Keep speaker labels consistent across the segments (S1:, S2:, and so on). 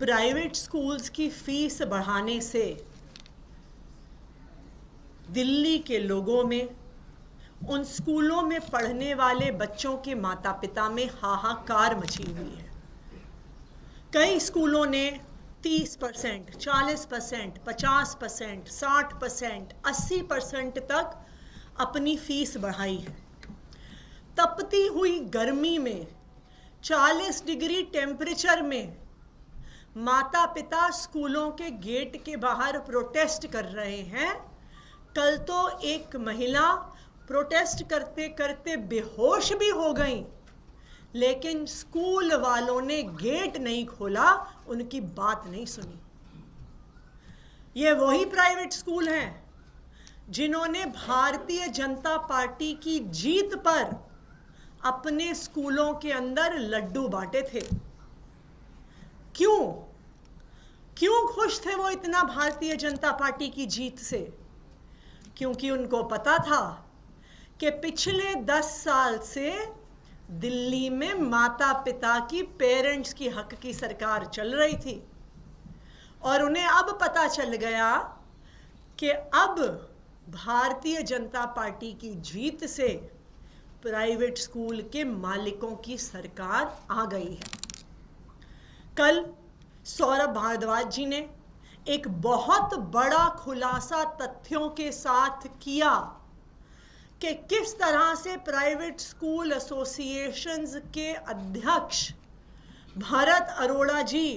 S1: Private schools की fees बढ़ाने से दिल्ली के लोगों में, उन स्कूलों में पढ़ने वाले बच्चों के माता पिता में हाहाकार मची हुई है। कई स्कूलों ने 30%, 40%, 50%, 60%, 80% तक अपनी फीस बढ़ाई है। तपती हुई गर्मी में 40 डिग्री टेम्परेचर में माता पिता स्कूलों के गेट के बाहर प्रोटेस्ट कर रहे हैं। कल तो एक महिला प्रोटेस्ट करते करते बेहोश भी हो गई, लेकिन स्कूल वालों ने गेट नहीं खोला, उनकी बात नहीं सुनी। ये वही प्राइवेट स्कूल हैं जिन्होंने भारतीय जनता पार्टी की जीत पर अपने स्कूलों के अंदर लड्डू बांटे थे। क्यों खुश थे वो इतना भारतीय जनता पार्टी की जीत से? क्योंकि उनको पता था कि पिछले 10 साल से दिल्ली में माता पिता की, पेरेंट्स की हक की सरकार चल रही थी, और उन्हें अब पता चल गया कि अब भारतीय जनता पार्टी की जीत से प्राइवेट स्कूल के मालिकों की सरकार आ गई है। कल सौरभ भारद्वाज जी ने एक बहुत बड़ा खुलासा तथ्यों के साथ किया कि किस तरह से प्राइवेट स्कूल एसोसिएशंस के अध्यक्ष भरत अरोड़ा जी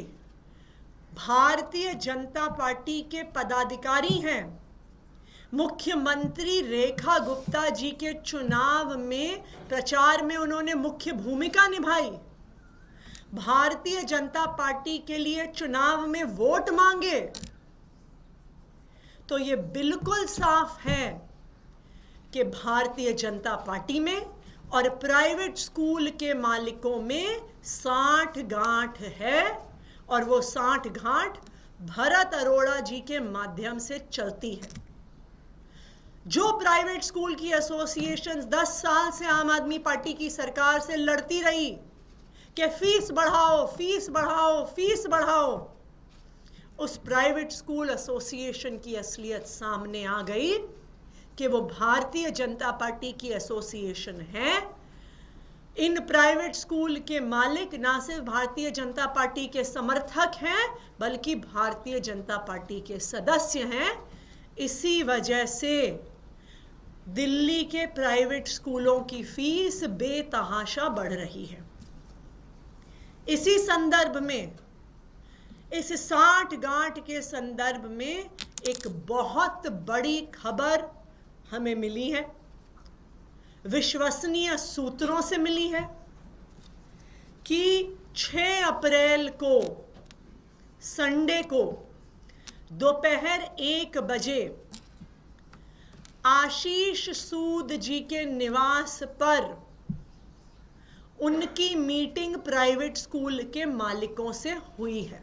S1: भारतीय जनता पार्टी के पदाधिकारी हैं। मुख्यमंत्री रेखा गुप्ता जी के चुनाव में, प्रचार में उन्होंने मुख्य भूमिका निभाई। भारतीय जनता पार्टी के लिए चुनाव में वोट मांगे। तो ये बिल्कुल साफ है कि भारतीय जनता पार्टी में और प्राइवेट स्कूल के मालिकों में साठ गांठ है, और वो साठ गांठ भरत अरोड़ा जी के माध्यम से चलती है। जो प्राइवेट स्कूल की एसोसिएशंस 10 साल से आम आदमी पार्टी की सरकार से लड़ती रही कि फीस बढ़ाओ, फीस बढ़ाओ, फीस बढ़ाओ, उस प्राइवेट स्कूल एसोसिएशन की असलियत सामने आ गई कि वो भारतीय जनता पार्टी की एसोसिएशन है। इन प्राइवेट स्कूल के मालिक ना सिर्फ भारतीय जनता पार्टी के समर्थक हैं, बल्कि भारतीय जनता पार्टी के सदस्य हैं। इसी वजह से दिल्ली के प्राइवेट स्कूलों की फीस बेतहाशा बढ़ रही है। इसी संदर्भ में, इस 60 गांठ के संदर्भ में एक बहुत बड़ी खबर हमें मिली है, विश्वसनीय सूत्रों से मिली है, कि 6 अप्रैल को संडे को दोपहर 1 बजे आशीष सूद जी के निवास पर उनकी मीटिंग प्राइवेट स्कूल के मालिकों से हुई है।